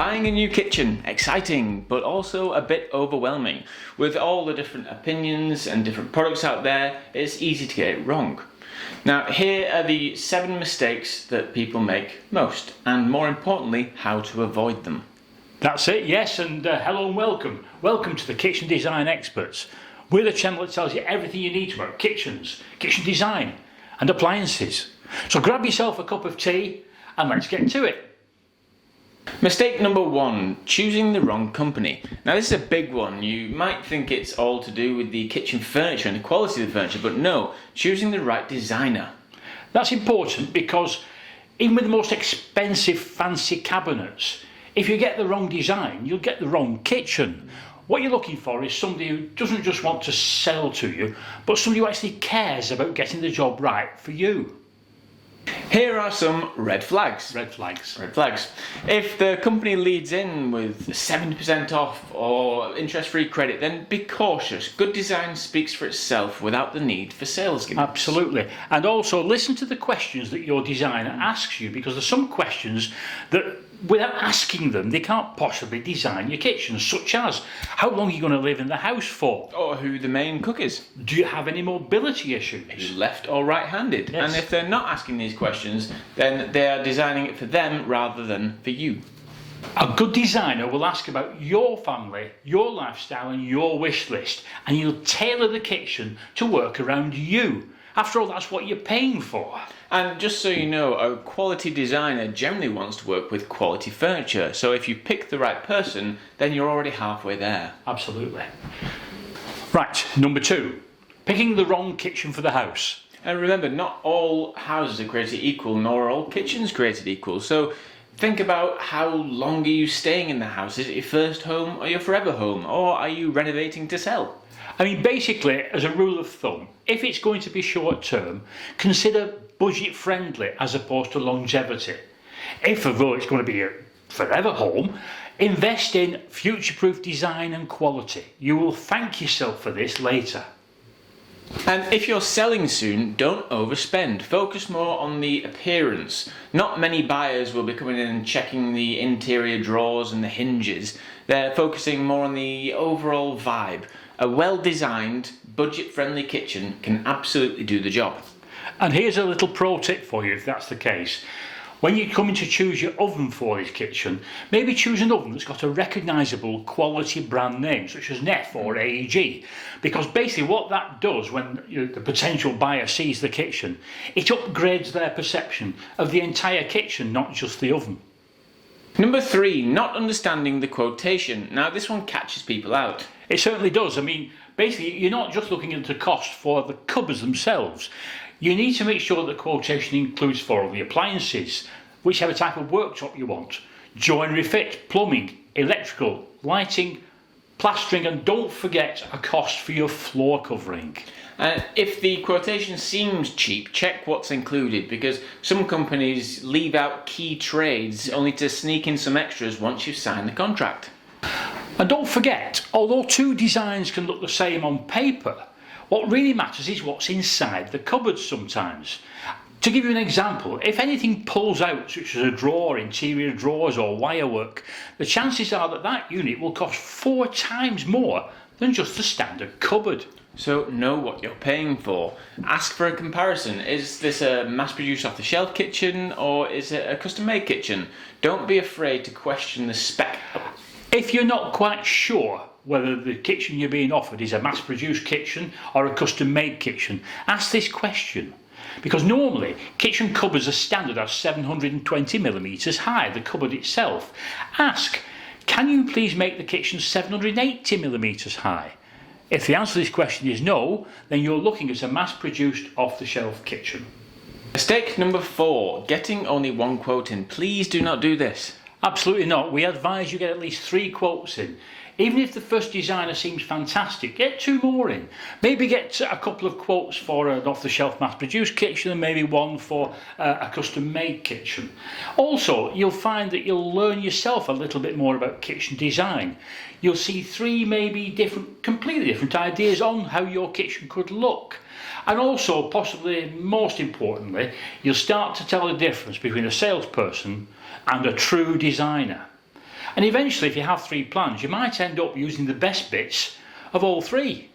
Buying a new kitchen, exciting, but also a bit overwhelming. With all the different opinions and different products out there, it's easy to get it wrong. Now, here are the 7 mistakes that people make most, and more importantly, how to avoid them. That's it, yes, and hello and welcome. Welcome to the Kitchen Design Experts. We're the channel that tells you everything you need about kitchens, kitchen design, and appliances. So grab yourself a cup of tea and let's get to it. Mistake number 1, choosing the wrong company. Now this is a big one. You might think it's all to do with the kitchen furniture and the quality of the furniture, but no, choosing the right designer. That's important because even with the most expensive fancy cabinets, if you get the wrong design, you'll get the wrong kitchen. What you're looking for is somebody who doesn't just want to sell to you, but somebody who actually cares about getting the job right for you. Here are some red flags. Red flags. Red flags. If the company leads in with 70% off or interest-free credit, then be cautious. Good design speaks for itself without the need for sales gimmicks. Absolutely. And also listen to the questions that your designer asks you, because there's some questions that without asking them, they can't possibly design your kitchen, such as how long are you going to live in the house for? Or who the main cook is. Do you have any mobility issues? Are you left or right-handed? Yes. And if they're not asking these questions, then they are designing it for them rather than for you. A good designer will ask about your family, your lifestyle and your wish list, and you'll tailor the kitchen to work around you. After all, that's what you're paying for. And just so you know, a quality designer generally wants to work with quality furniture. So if you pick the right person, then you're already halfway there. Absolutely. Right, number 2, picking the wrong kitchen for the house. And remember, not all houses are created equal, nor are all kitchens created equal. So think about how long are you staying in the house? Is it your first home or your forever home? Or are you renovating to sell? I mean, basically, as a rule of thumb, if it's going to be short term, consider budget friendly as opposed to longevity. If, although it's going to be a forever home, invest in future-proof design and quality. You will thank yourself for this later. And if you're selling soon, don't overspend. Focus more on the appearance. Not many buyers will be coming in and checking the interior drawers and the hinges. They're focusing more on the overall vibe. A well-designed, budget-friendly kitchen can absolutely do the job. And here's a little pro tip for you if that's the case. When you're coming to choose your oven for this kitchen, maybe choose an oven that's got a recognisable quality brand name, such as Neff or AEG. Because basically what that does when the potential buyer sees the kitchen, it upgrades their perception of the entire kitchen, not just the oven. Number 3, not understanding the quotation. Now this one catches people out. It certainly does. I mean, basically you're not just looking at the cost for the cupboards themselves. You need to make sure that the quotation includes for all the appliances, whichever type of worktop you want, joinery fit, plumbing, electrical, lighting, plastering, and don't forget a cost for your floor covering. If the quotation seems cheap, check what's included, because some companies leave out key trades only to sneak in some extras once you've signed the contract. And don't forget, although 2 designs can look the same on paper, what really matters is what's inside the cupboards sometimes. To give you an example, if anything pulls out, such as a drawer, interior drawers or wirework, the chances are that that unit will cost 4 times more than just the standard cupboard. So know what you're paying for. Ask for a comparison. Is this a mass-produced off-the-shelf kitchen or is it a custom-made kitchen? Don't be afraid to question the spec. If you're not quite sure whether the kitchen you're being offered is a mass-produced kitchen or a custom-made kitchen, ask this question. Because normally, kitchen cupboards are standard are 720mm high, the cupboard itself. Ask, can you please make the kitchen 780mm high? If the answer to this question is no, then you're looking at a mass-produced off-the-shelf kitchen. Mistake number 4, getting only 1 quote in. Please do not do this. Absolutely not. We advise you get at least 3 quotes in. Even if the first designer seems fantastic, get 2 more in. Maybe get a couple of quotes for an off-the-shelf mass-produced kitchen and maybe 1 for a custom-made kitchen. Also, you'll find that you'll learn yourself a little bit more about kitchen design. You'll see 3 maybe completely different ideas on how your kitchen could look. And also, possibly most importantly, you'll start to tell the difference between a salesperson and a true designer. And eventually, if you have 3 plans, you might end up using the best bits of all 3.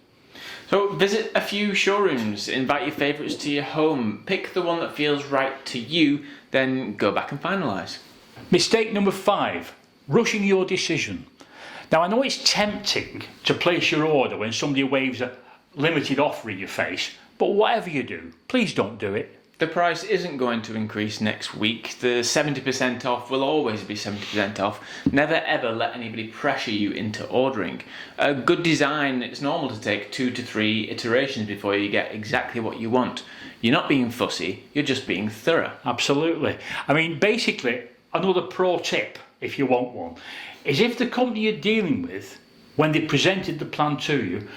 So visit a few showrooms, invite your favourites to your home, pick the one that feels right to you, then go back and finalise. Mistake number 5, rushing your decision. Now I know it's tempting to place your order when somebody waves a limited offer in your face, but whatever you do, please don't do it. The price isn't going to increase next week. The 70% off will always be 70% off. Never ever let anybody pressure you into ordering. A good design, it's normal to take 2 to 3 iterations before you get exactly what you want. You're not being fussy, you're just being thorough. Absolutely. I mean, basically, another pro tip, if you want one, is if the company you're dealing with, when they presented the plan to you,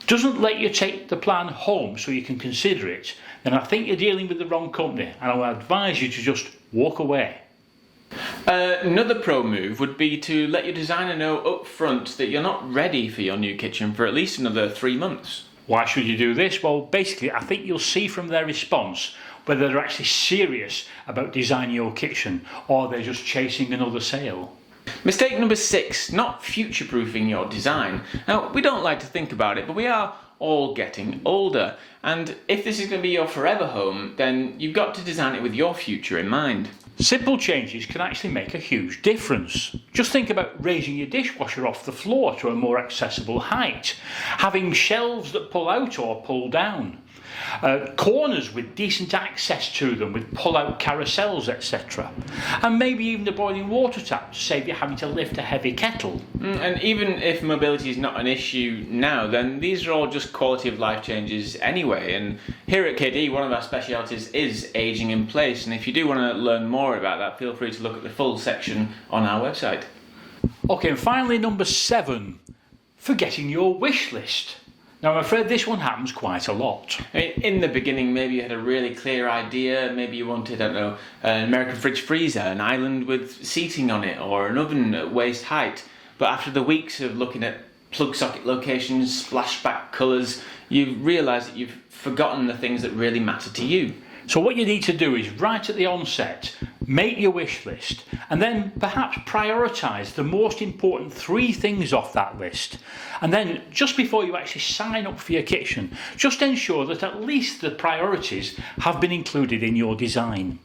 doesn't let you take the plan home so you can consider it, then I think you're dealing with the wrong company, and I would advise you to just walk away. Another pro move would be to let your designer know up front that you're not ready for your new kitchen for at least another 3 months. Why should you do this? Well, basically, I think you'll see from their response whether they're actually serious about designing your kitchen or they're just chasing another sale. Mistake number 6, not future-proofing your design. Now, we don't like to think about it, but we are all getting older. And if this is going to be your forever home, then you've got to design it with your future in mind. Simple changes can actually make a huge difference. Just think about raising your dishwasher off the floor to a more accessible height, having shelves that pull out or pull down, corners with decent access to them with pull-out carousels, etc. And maybe even a boiling water tap to save you having to lift a heavy kettle. And even if mobility is not an issue now, then these are all just quality of life changes anyway. And here at KD, one of our specialities is ageing in place. And if you do want to learn more about that, feel free to look at the full section on our website. Okay, and finally number 7, forgetting your wish list. Now I'm afraid this one happens quite a lot. In the beginning, maybe you had a really clear idea. Maybe you wanted, I don't know, an American fridge freezer, an island with seating on it, or an oven at waist height. But after the weeks of looking at plug socket locations, splashback colours, you realise that you've forgotten the things that really matter to you. So what you need to do is, right at the onset, make your wish list and then perhaps prioritise the most important 3 things off that list. And then just before you actually sign up for your kitchen, just ensure that at least the priorities have been included in your design.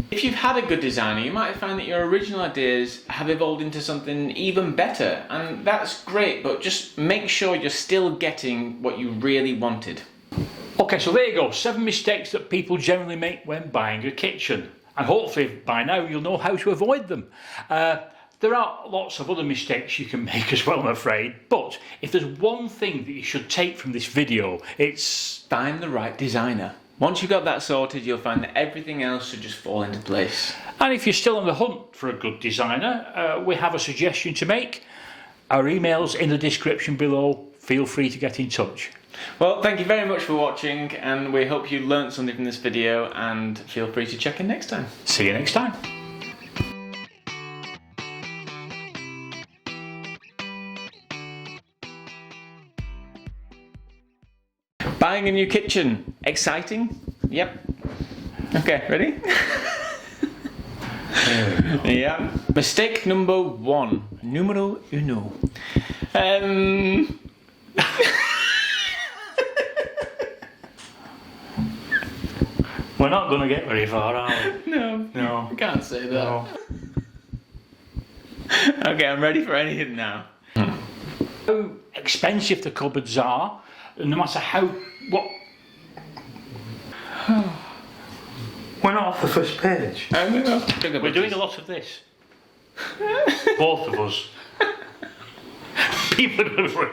If you've had a good designer, you might find that your original ideas have evolved into something even better, and that's great, but just make sure you're still getting what you really wanted. Okay, so there you go, 7 mistakes that people generally make when buying a kitchen. And hopefully by now you'll know how to avoid them. There are lots of other mistakes you can make as well, I'm afraid. But if there's one thing that you should take from this video, it's find the right designer. Once you've got that sorted, you'll find that everything else should just fall into place. And if you're still on the hunt for a good designer, we have a suggestion to make. Our email's in the description below. Feel free to get in touch. Well, thank you very much for watching, and we hope you learnt something from this video, and feel free to check in next time. See you next time. Buying a new kitchen. Exciting? Yep. Okay, ready? Yeah. Mistake number 1. Numero uno. We're not going to get very far, are we? No, I can't say that. No. Okay, I'm ready for anything now. How expensive the cupboards are, no matter what. We're not off the first page. We're doing a lot of this. Both of us. People are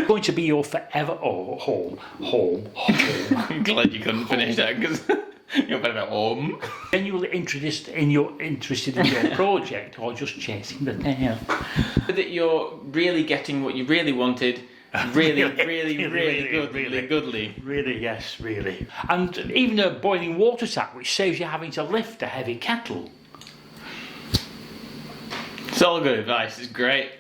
going to be your forever home. I'm glad you couldn't finish that because you're better home. Genuinely interested in your project, or just chasing the tail. That you're really getting what you really wanted. Really goodly. Really, yes, really. And even a boiling water tap, which saves you having to lift a heavy kettle. It's all good advice. It's great.